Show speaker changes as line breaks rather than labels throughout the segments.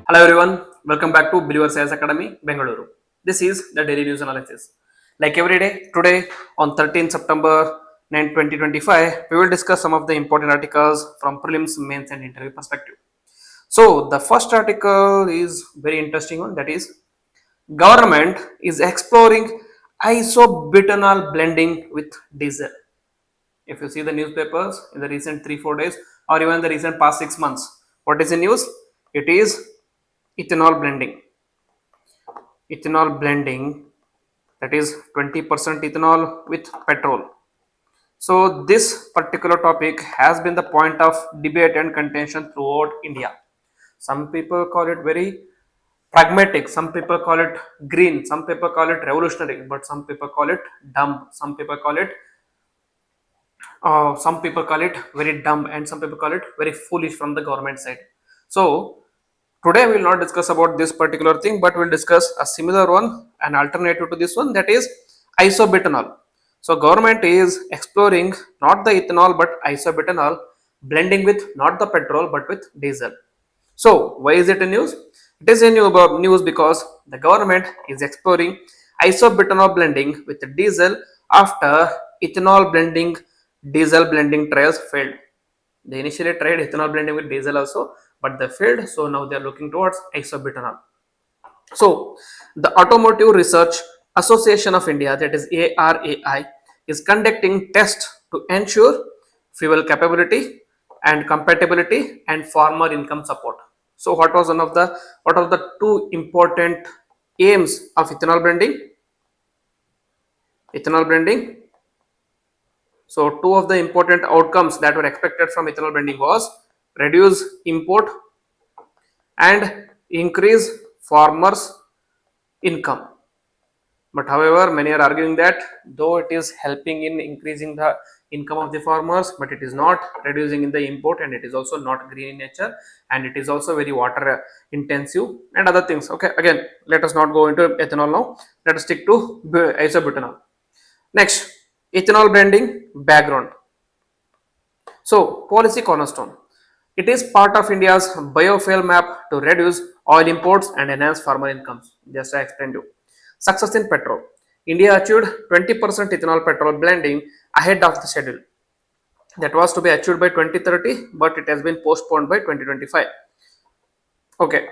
Hello everyone, welcome back to Believer Sales Academy, Bengaluru. This is the daily news analysis. Like every day, today on 13 September 2025, we will discuss some of the important articles from prelims, mains, and interview perspective. So the first article is very interesting one, that is government is exploring isobutanol blending with diesel. If you see the newspapers in the recent 3-4 days or even the recent past 6 months, what is the news? It is ethanol blending. Ethanol blending, that is 20% ethanol with petrol. So this particular topic has been the point of debate and contention throughout India. Some people call it very pragmatic, some people call it green, some people call it revolutionary, but some people call it dumb, some people call it very dumb, and some people call it very foolish from the government side. So today we will not discuss about this particular thing, but we'll discuss a similar one, an alternative to this one, that is isobutanol. So government is exploring not the ethanol but isobutanol blending with not the petrol but with diesel. So why is it a news? It is a news because the government is exploring isobutanol blending with diesel after ethanol blending diesel blending trials failed. They initially tried ethanol blending with diesel also, but they failed. So now they are looking towards isobutanol. So the Automotive Research Association of India, that is ARAI, is conducting tests to ensure fuel capability and compatibility and farmer income support. So what are the two important aims of ethanol blending? Ethanol blending. So two of the important outcomes that were expected from ethanol blending was reduce import and increase farmers income. But however, many are arguing that though it is helping in increasing the income of the farmers, but it is not reducing in the import, and it is also not green in nature, and it is also very water intensive and other things. Okay, again, let us not go into ethanol now. Let us stick to isobutanol. Next, ethanol blending background. So, policy cornerstone. It is part of India's biofuel map to reduce oil imports and enhance farmer incomes. Just I explained you. Success in petrol. India achieved 20% ethanol petrol blending ahead of the schedule. That was to be achieved by 2030, but it has been postponed by 2025. Okay.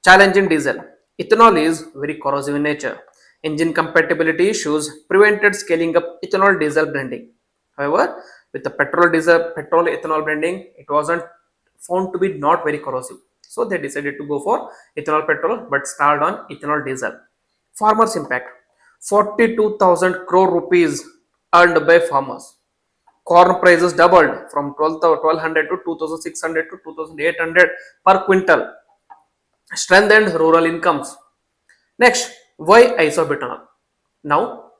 Challenge in diesel. Ethanol is very corrosive in nature. Engine compatibility issues prevented scaling up ethanol diesel blending. However, with the petrol ethanol blending, it wasn't found to be not very corrosive. So they decided to go for ethanol petrol but stalled on ethanol diesel. Farmers impact. 42,000 crore rupees earned by farmers. Corn prices doubled from 1200 to 2600 to 2800 per quintal. Strengthened rural incomes. Next, why isobutanol? Now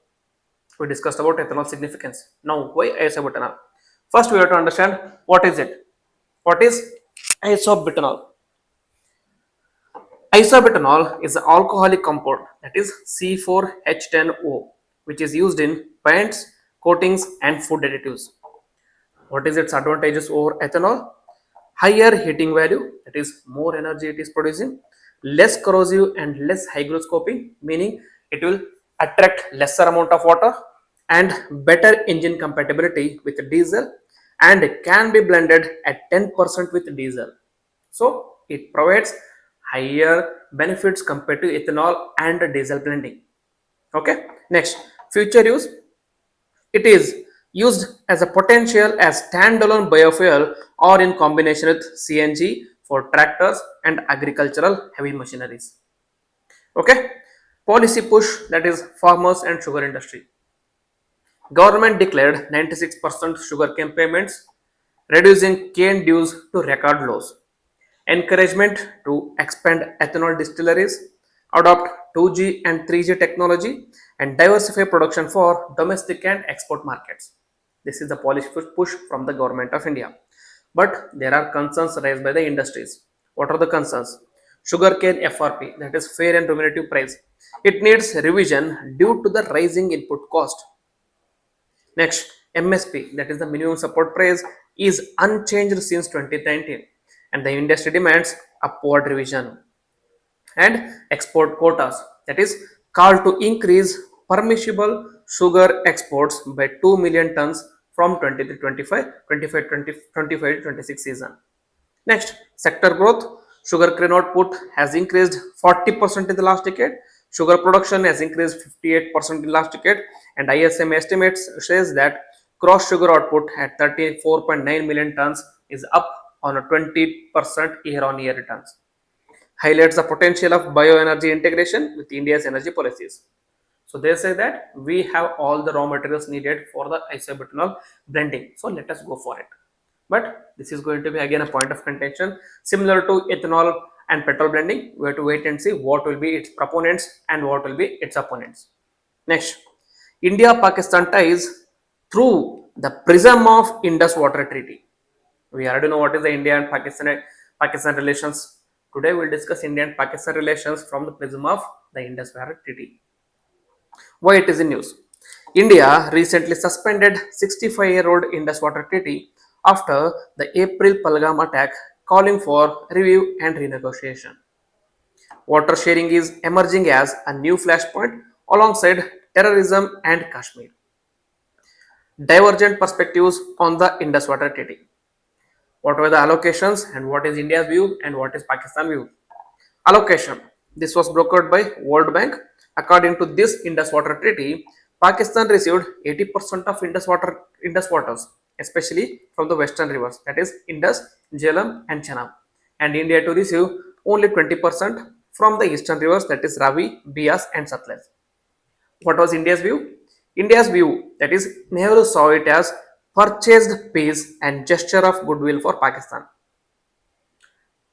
we discussed about ethanol significance. Now why isobutanol? First we have to understand what is it. What is isobutanol? Isobutanol is an alcoholic compound, that is C4H10O, which is used in paints, coatings, and food additives. What is its advantages over ethanol? Higher heating value, that is more energy it is producing, less corrosive and less hygroscopic, meaning it will attract lesser amount of water, and better engine compatibility with diesel, and can be blended at 10% with diesel. So it provides higher benefits compared to ethanol and diesel blending. Okay, next, future use. It is used as a potential as standalone biofuel or in combination with CNG for tractors and agricultural heavy machineries. Okay, policy push, that is farmers and sugar industry. Government declared 96% sugarcane payments, reducing cane dues to record lows. Encouragement to expand ethanol distilleries, adopt 2G and 3G technology, and diversify production for domestic and export markets. This is the policy push from the government of India. But there are concerns raised by the industries. What are the concerns? Sugarcane FRP, that is fair and remunerative price. It needs revision due to the rising input cost. Next, MSP, that is the minimum support price, is unchanged since 2019, and the industry demands upward revision. and export quotas, that is called to increase permissible sugar exports by 2 million tons from 23-25 season. Next, sector growth. Sugarcane output has increased 40% in the last decade. Sugar production has increased 58% in the last decade, and ISM estimates says that gross sugar output at 34.9 million tons is up on a 20% year-on-year returns. Highlights the potential of bioenergy integration with India's energy policies. So they say that we have all the raw materials needed for the isobutanol blending. So let us go for it. But this is going to be again a point of contention. Similar to ethanol and petrol blending, we have to wait and see what will be its proponents and what will be its opponents. Next, India-Pakistan ties through the prism of Indus Water Treaty. We already know what is the India and Pakistan relations. Today we'll discuss India and Pakistan relations from the prism of the Indus Water Treaty. Why it is in news? India recently suspended 65-year-old Indus Water Treaty after the April Palgam attack, calling for review and renegotiation. Water sharing is emerging as a new flashpoint alongside terrorism and Kashmir. Divergent perspectives on the Indus Water Treaty. What were the allocations and what is India's view and what is Pakistan's view? Allocation. This was brokered by World Bank. According to this Indus Water Treaty, Pakistan received 80% of Indus waters, especially from the western rivers, that is Indus, Jhelum, and Chenab, and India to receive only 20% from the eastern rivers, that is Ravi, Bias, and Satluj. What was India's view? India's view, that is Nehru saw it as purchased peace and gesture of goodwill for Pakistan.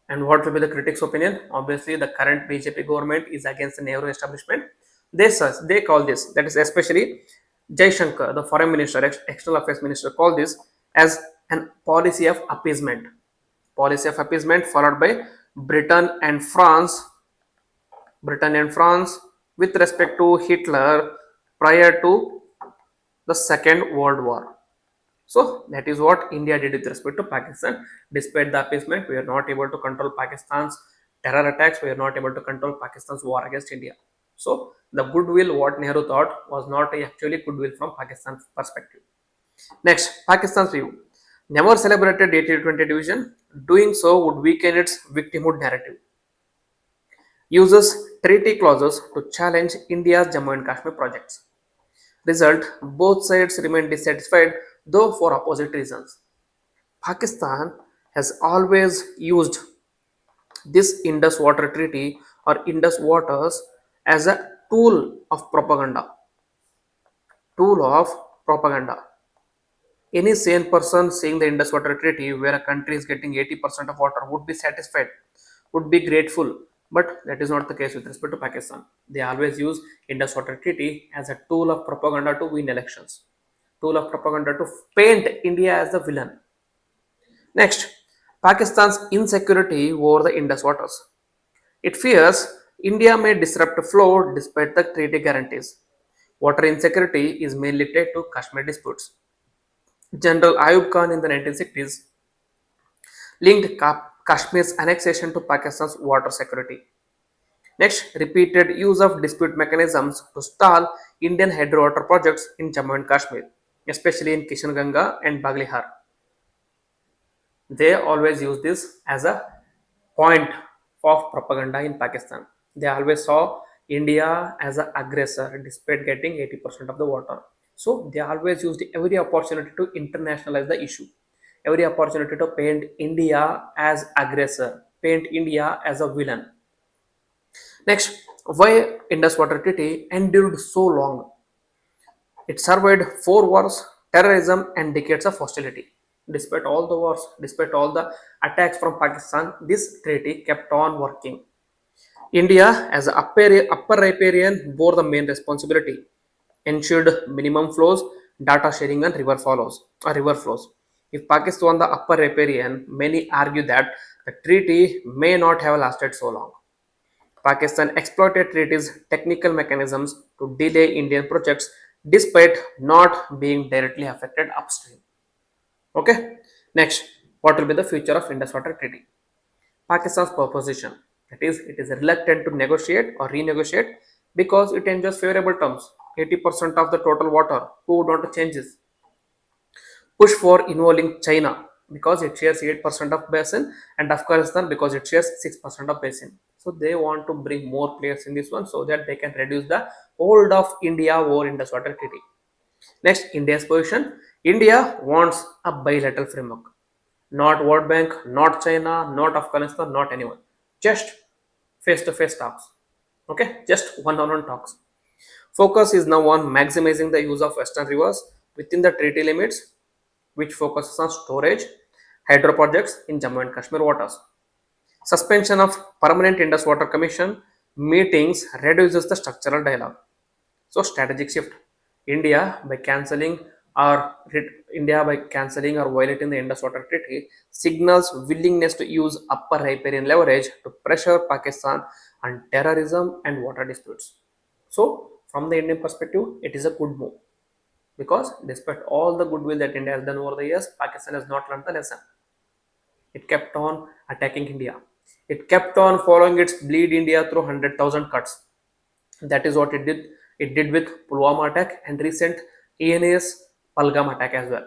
And what will be the critics' opinion? Obviously, the current BJP government is against the Nehru establishment. They call this, that is especially Jai Shankar, the foreign minister, external affairs minister, call this as an policy of appeasement. Policy of appeasement followed by Britain and France. Britain and France with respect to Hitler prior to the Second World War. So that is what India did with respect to Pakistan. Despite the appeasement, we are not able to control Pakistan's terror attacks. We are not able to control Pakistan's war against India. So the goodwill what Nehru thought was not actually goodwill from Pakistan's perspective. Next, Pakistan's view. Never celebrated 80-20 division. Doing so would weaken its victimhood narrative. Uses treaty clauses to challenge India's Jammu and Kashmir projects. Result, both sides remain dissatisfied, though for opposite reasons. Pakistan has always used this Indus Water Treaty or Indus Waters as a tool of propaganda. Tool of propaganda. Any sane person seeing the Indus Water Treaty where a country is getting 80% of water would be satisfied, would be grateful. But that is not the case with respect to Pakistan. They always use Indus Water Treaty as a tool of propaganda to win elections. Tool of propaganda to paint India as the villain. Next, Pakistan's insecurity over the Indus waters. It fears India may disrupt flow despite the treaty guarantees. Water insecurity is mainly tied to Kashmir disputes. General Ayub Khan in the 1960s linked Kashmir's annexation to Pakistan's water security. Next, repeated use of dispute mechanisms to stall Indian hydrowater projects in Jammu and Kashmir, especially in Kishanganga and Baglihar. They always use this as a point of propaganda in Pakistan. They always saw India as an aggressor despite getting 80% of the water. So they always used every opportunity to internationalize the issue, every opportunity to paint India as aggressor, paint India as a villain. Next, why Indus Water Treaty endured so long? It survived 4 wars, terrorism, and decades of hostility. Despite all the wars, despite all the attacks from Pakistan, this treaty kept on working. India, as an upper riparian, bore the main responsibility, ensured minimum flows, data sharing, and river flows. If Pakistan the upper riparian, many argue that the treaty may not have lasted so long. Pakistan exploited treaty's technical mechanisms to delay Indian projects despite not being directly affected upstream. Okay. Next, what will be the future of Indus Water Treaty? Pakistan's proposition. That is, it is reluctant to negotiate or renegotiate because it enjoys favorable terms. 80% of the total water. Who would want to change this? Push for involving China because it shares 8% of basin, and Afghanistan because it shares 6% of basin. So they want to bring more players in this one so that they can reduce the hold of India over Indus Water Treaty. Next, India's position. India wants a bilateral framework. Not World Bank, not China, not Afghanistan, not anyone. Just face to face talks. Okay, just one on one talks. Focus is now on maximizing the use of western rivers within the treaty limits, which focuses on storage, hydro projects in Jammu and Kashmir waters. Suspension of permanent Indus Water Commission meetings reduces the structural dialogue. So strategic shift. India by cancelling or India by cancelling or violating the Indus Water Treaty signals willingness to use upper riparian leverage to pressure Pakistan on terrorism and water disputes. So from the Indian perspective, it is a good move because despite all the goodwill that India has done over the years, Pakistan has not learned the lesson. It kept on attacking India. It kept on following its bleed India through 100,000 cuts. That is what it did. It did with Pulwama attack and recent ENA's Palgam attack as well.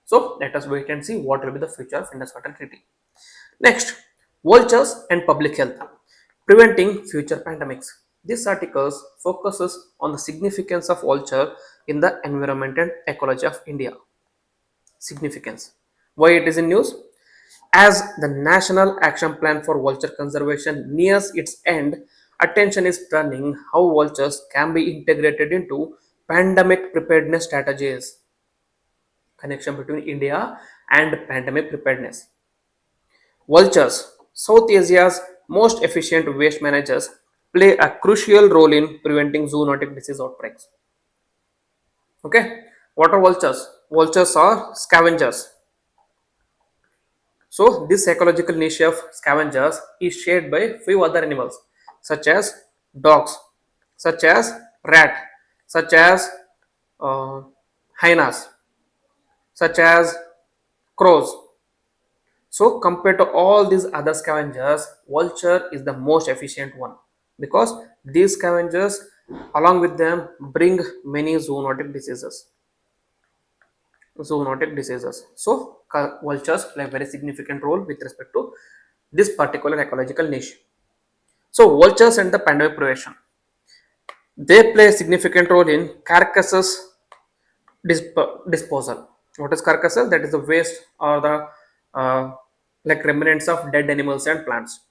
So let us wait and see what will be the future of Indus Water Treaty. Next, vultures and public health, preventing future pandemics. This article focuses on the significance of vulture in the environment and ecology of India. Significance. Why it is in news? As the National Action Plan for Vulture Conservation nears its end, attention is turning how vultures can be integrated into pandemic preparedness strategies. Connection between India and pandemic preparedness. Vultures, South Asia's most efficient waste managers, play a crucial role in preventing zoonotic disease outbreaks. Okay, what are vultures? Vultures are scavengers. So this ecological niche of scavengers is shared by few other animals such as dogs, such as rat, such as uh, hyenas, such as crows. So compared to all these other scavengers, vulture is the most efficient one because these scavengers along with them bring many zoonotic diseases. So vultures play a very significant role with respect to this particular ecological niche. So vultures and the pandemic prevention, they play a significant role in carcasses disposal. What is carcasses? That is the waste or the like remnants of dead animals and plants.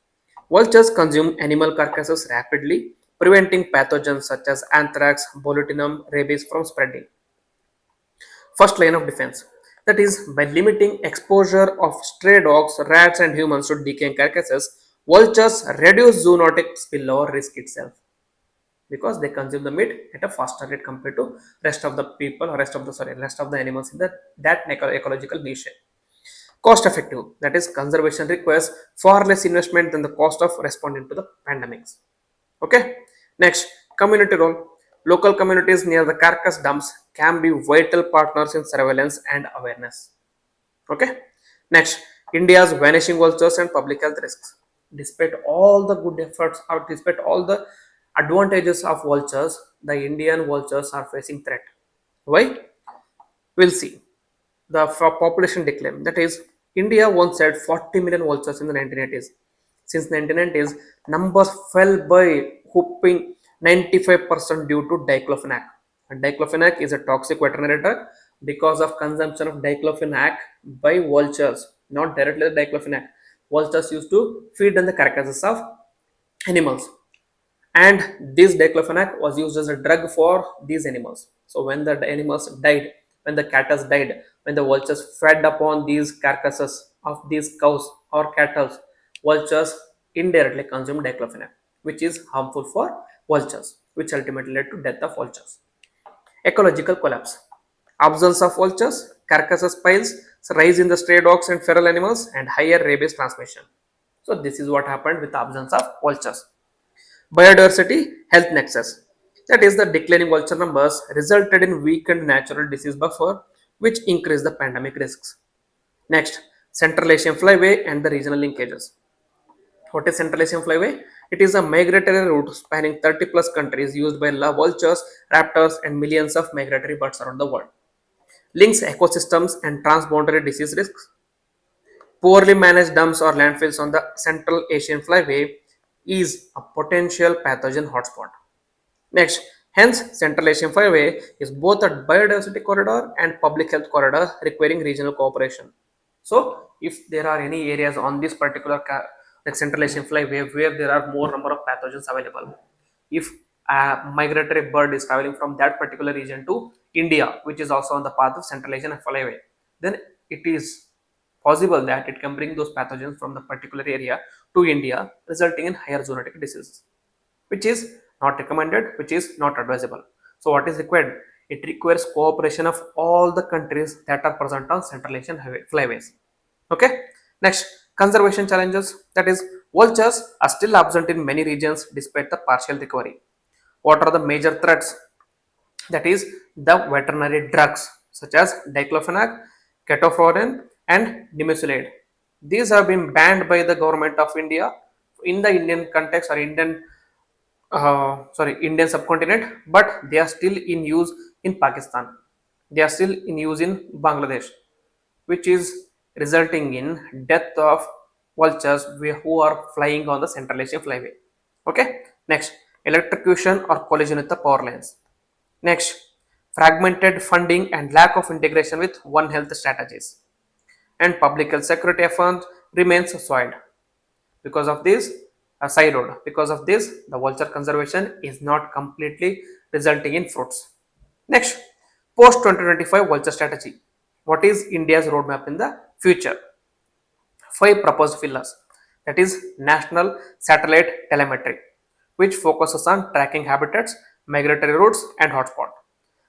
Vultures consume animal carcasses rapidly, preventing pathogens such as anthrax, botulinum, rabies from spreading. First line of defense. That is, by limiting exposure of stray dogs, rats, and humans to decaying carcasses, vultures reduce zoonotic spillover risk itself because they consume the meat at a faster rate compared to rest of the people or rest of the animals in that ecological niche. Cost effective. That is, conservation requires far less investment than the cost of responding to the pandemics. Okay. Next, community role. Local communities near the carcass dumps can be vital partners in surveillance and awareness. Okay. Next, India's vanishing vultures and public health risks. Despite all the good efforts or despite all the advantages of vultures, the Indian vultures are facing threat. Why? We'll see. The population decline. That is, India once had 40 million vultures in the 1980s. Since 1990s, numbers fell by whooping 95% due to diclofenac. And diclofenac is a toxic veterinary drug because of consumption of diclofenac by vultures, not directly the diclofenac. Vultures used to feed on the carcasses of animals, and this diclofenac was used as a drug for these animals. So when the animals died, when the cattle died, when the vultures fed upon these carcasses of these cows or cattle, vultures indirectly consumed diclofenac, which is harmful for vultures, which ultimately led to death of vultures. Ecological collapse. Absence of vultures, carcasses piles, rise in the stray dogs and feral animals, and higher rabies transmission. So this is what happened with the absence of vultures. Biodiversity health nexus. That is, the declining vulture numbers resulted in weakened natural disease buffer, which increased the pandemic risks. Next, Central Asian flyway and the regional linkages. What is Central Asian flyway? It is a migratory route spanning 30 plus countries used by vultures, raptors, and millions of migratory birds around the world. Links ecosystems and transboundary disease risks. Poorly managed dumps or landfills on the Central Asian flyway is a potential pathogen hotspot. Next, hence, Central Asian Flyway is both a biodiversity corridor and public health corridor requiring regional cooperation. So, if there are any areas on this particular like Central Asian Flyway where there are more number of pathogens available, if a migratory bird is traveling from that particular region to India, which is also on the path of Central Asian Flyway, then it is possible that it can bring those pathogens from the particular area to India, resulting in higher zoonotic diseases, which is not recommended, which is not advisable. So, what is required? It requires cooperation of all the countries that are present on Central Asian flyways. Okay. Next, conservation challenges. That is, vultures are still absent in many regions despite the partial recovery. What are the major threats? That is, the veterinary drugs such as diclofenac, ketoprofen, and nimesulide. These have been banned by the government of India in the Indian context or Indian subcontinent, but they are still in use in Pakistan. They are still in use in Bangladesh, which is resulting in death of vultures who are flying on the Central Asian flyway. Okay. Next, electrocution or collision with the power lines. Next, fragmented funding and lack of integration with One Health strategies. And public health security fund remains soiled. Because of this, siloed. Because of this, the vulture conservation is not completely resulting in fruits. Next, post 2025 vulture strategy. What is India's roadmap in the future? Five proposed pillars. That is national satellite telemetry, which focuses on tracking habitats, migratory routes, and hotspot.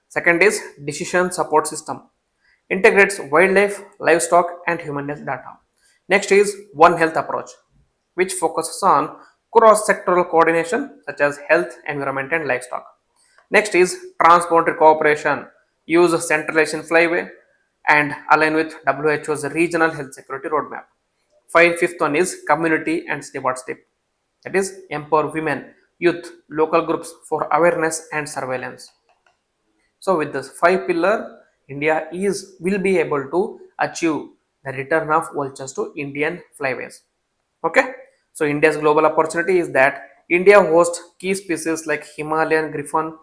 Second is decision support system, integrates wildlife, livestock, and human health data. Next is One Health approach, which focuses on cross-sectoral coordination such as health, environment, and livestock. Next is transboundary cooperation, use Central Asian flyway and align with WHO's regional health security roadmap. Fifth one is community and stewardship. That is empower women, youth, local groups for awareness and surveillance. So with this five pillar, India is will be able to achieve the return of vultures to Indian flyways. Okay. So India's global opportunity is that India hosts key species like Himalayan griffon,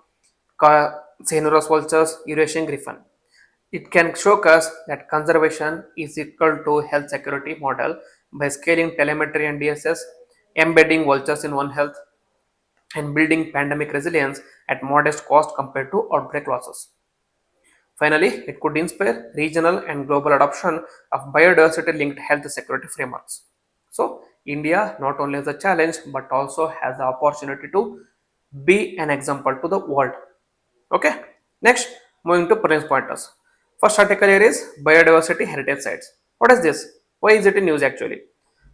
Cenorous vultures, Eurasian griffon. It can show us that conservation is equal to health security model by scaling telemetry and DSS, embedding vultures in One Health, and building pandemic resilience at modest cost compared to outbreak losses. Finally, it could inspire regional and global adoption of biodiversity linked health security frameworks. So, India not only has a challenge but also has the opportunity to be an example to the world. Okay, next, moving to preference pointers. First article here is biodiversity heritage sites. What is this? Why is it in news actually?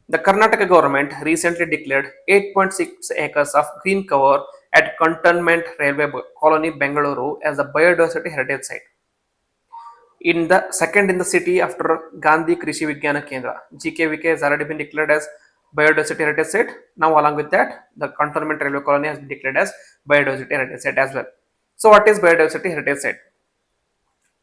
The Karnataka government recently declared 8.6 acres of green cover at Cantonment Railway Colony, Bengaluru as a biodiversity heritage site. In the second in the city after Gandhi Krishi Vigyana Kendra, GKVK has already been declared as biodiversity heritage site. Now, along with that, the Cantonment Railway Colony has been declared as biodiversity heritage site as well. So, what is biodiversity heritage site?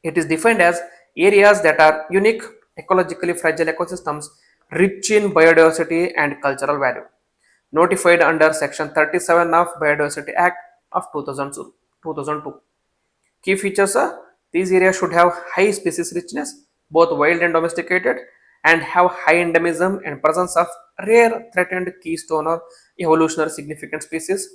It is defined as areas that are unique, ecologically fragile ecosystems, rich in biodiversity and cultural value. Notified under Section 37 of Biodiversity Act of 2002. Key features are these areas should have high species richness, both wild and domesticated, and have high endemism and presence of rare, threatened, keystone, or evolutionary significant species,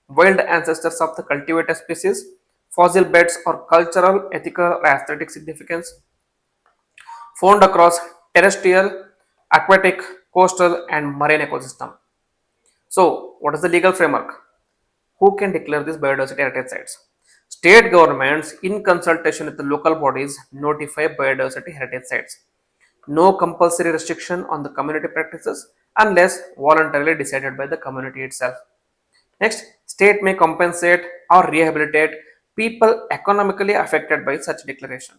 wild ancestors of the cultivated species, fossil beds or cultural, ethical, or aesthetic significance, found across terrestrial, aquatic, coastal, and marine ecosystem. So, what is the legal framework? Who can declare these biodiversity heritage sites? State governments, in consultation with the local bodies, notify biodiversity heritage sites. No compulsory restriction on the community practices unless voluntarily decided by the community itself. Next, state may compensate or rehabilitate people economically affected by such declaration.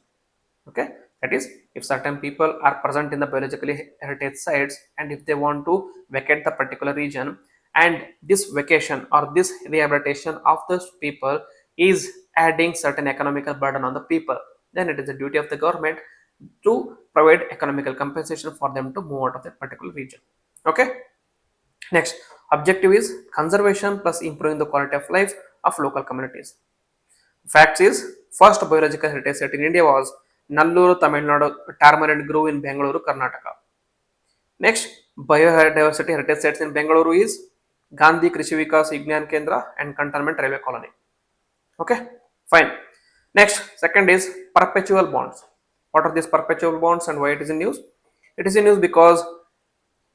Okay, that is, if certain people are present in the biologically heritage sites and if they want to vacate the particular region, and this vacation or this rehabilitation of those people is adding certain economical burden on the people, then it is the duty of the government to provide economical compensation for them to move out of that particular region. Okay. Next, objective is conservation plus improving the quality of life of local communities. Facts is, first biological heritage site in India was Nalluru, Tamil Nadu Tamarind Grove in Bangalore, Karnataka. Next, biodiversity heritage sites in Bangalore is Gandhi Krishi Vikas Vignan Kendra and Cantonment Railway Colony. Okay, fine. Next, second is perpetual bonds. What are these perpetual bonds and why it is in news? It is in news because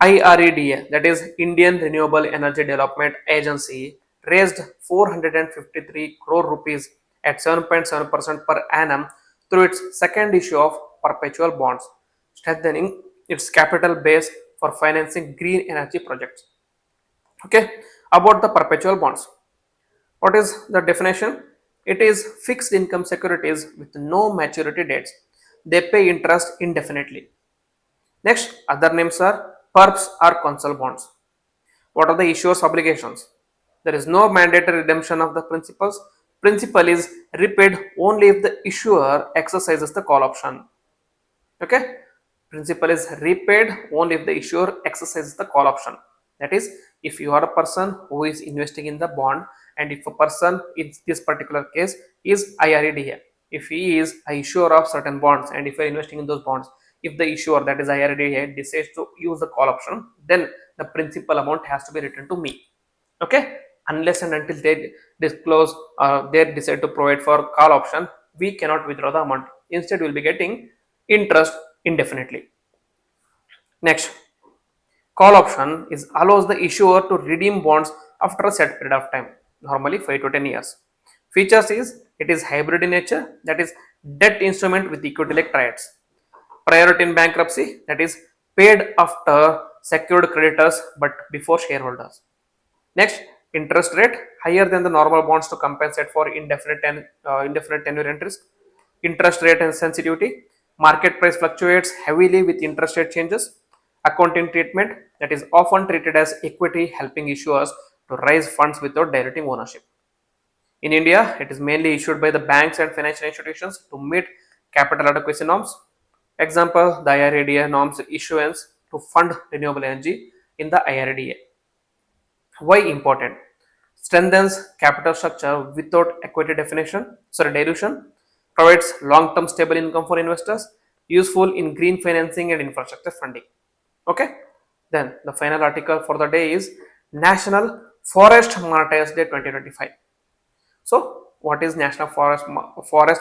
IREDA, that is Indian Renewable Energy Development Agency, raised 453 crore rupees at 7.7% per annum through its second issue of perpetual bonds, strengthening its capital base for financing green energy projects. Okay, about the perpetual bonds. What is the definition? It is fixed income securities with no maturity dates. They pay interest indefinitely. Next, other names are perps or consul bonds. What are the issuer's obligations? There is no mandatory redemption of the principals. Principal is repaid only if the issuer exercises the call option. Okay, principal is repaid only if the issuer exercises the call option. That is, if you are a person who is investing in the bond, and if a person in this particular case is IREDA, if he is a issuer of certain bonds and if you are investing in those bonds, if the issuer, that is IREDA, decides to use the call option, then the principal amount has to be returned to me. Okay, unless and until they disclose, they decide to provide for call option, we cannot withdraw the amount. Instead, we'll be getting interest indefinitely. Next, call option is allows the issuer to redeem bonds after a set period of time, normally 5 to 10 years. Features is, it is hybrid in nature, that is debt instrument with equity like triads. Priority in bankruptcy, that is paid after secured creditors but before shareholders. Next, interest rate higher than the normal bonds to compensate for indefinite tenure and risk. Interest rate and sensitivity. Market price fluctuates heavily with interest rate changes. Accounting treatment, that is often treated as equity, helping issuers to raise funds without diluting ownership. In India, it is mainly issued by the banks and financial institutions to meet capital adequacy norms. Example, the IRDA norms issuance to fund renewable energy in the IRDA. Why important? Strengthens capital structure without equity dilution, provides long-term stable income for investors, useful in green financing and infrastructure funding. Okay. Then the final article for the day is National Forest Martyrs Day 2025. So, what is National Forest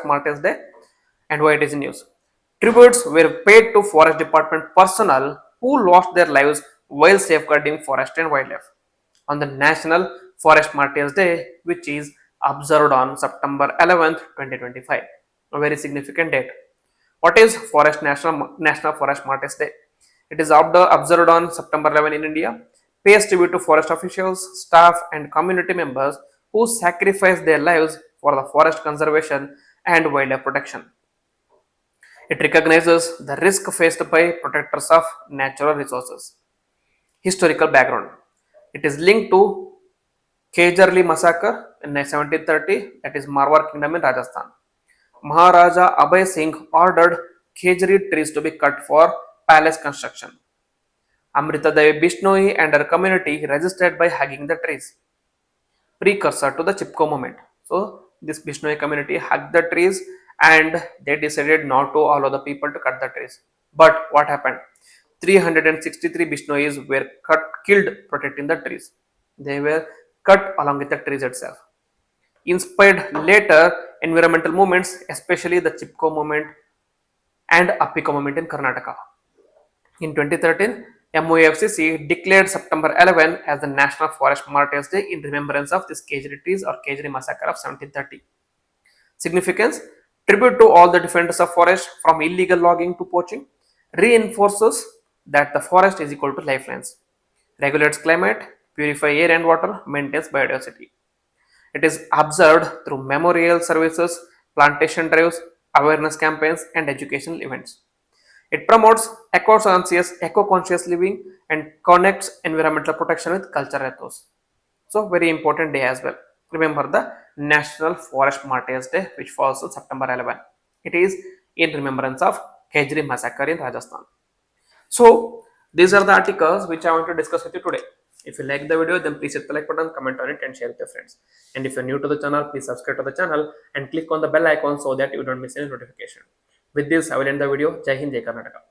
Martyrs Day and why it is in news? Tributes were paid to Forest Department personnel who lost their lives while safeguarding forest and wildlife on the National Forest Martyrs Day, which is observed on September 11th, 2025. A very significant date. What is National Forest Martyrs Day? It is observed on September 11 in India. Pays tribute to forest officials, staff, and community members who sacrificed their lives for the forest conservation and wildlife protection. It recognizes the risk faced by protectors of natural resources. Historical background. It is linked to Kejarli massacre in 1730, that is Marwar Kingdom in Rajasthan. Maharaja Abhay Singh ordered Kejari trees to be cut for palace construction. Amrita Devi Bishnoi and her community resisted by hugging the trees. Precursor to the Chipko movement. So, this Bishnoi community hugged the trees and they decided not to allow the people to cut the trees. But what happened? 363 Bishnois were killed protecting the trees. They were cut along with the trees itself. Inspired later environmental movements, especially the Chipko movement and Appiko movement in Karnataka. In 2013, MOFCC declared September 11 as the National Forest Martyrs Day in remembrance of this Kejari trees or Kejari massacre of 1730. Significance: tribute to all the defenders of forest from illegal logging to poaching, reinforces that the forest is equal to lifelines, regulates climate, purify air and water, maintains biodiversity. It is observed through memorial services, plantation drives, awareness campaigns, and educational events. It promotes eco-conscious living and connects environmental protection with cultural ethos. So very important day as well. Remember the National Forest Martyrs Day, which falls on September 11. It is in remembrance of Kejri massacre in Rajasthan. So these are the articles which I want to discuss with you today. If you like the video, then please hit the like button, comment on it, and share with your friends. And if you're new to the channel, please subscribe to the channel and click on the bell icon so that you don't miss any notification. With this, I will end the video. Jai Hind, Jai Karnataka.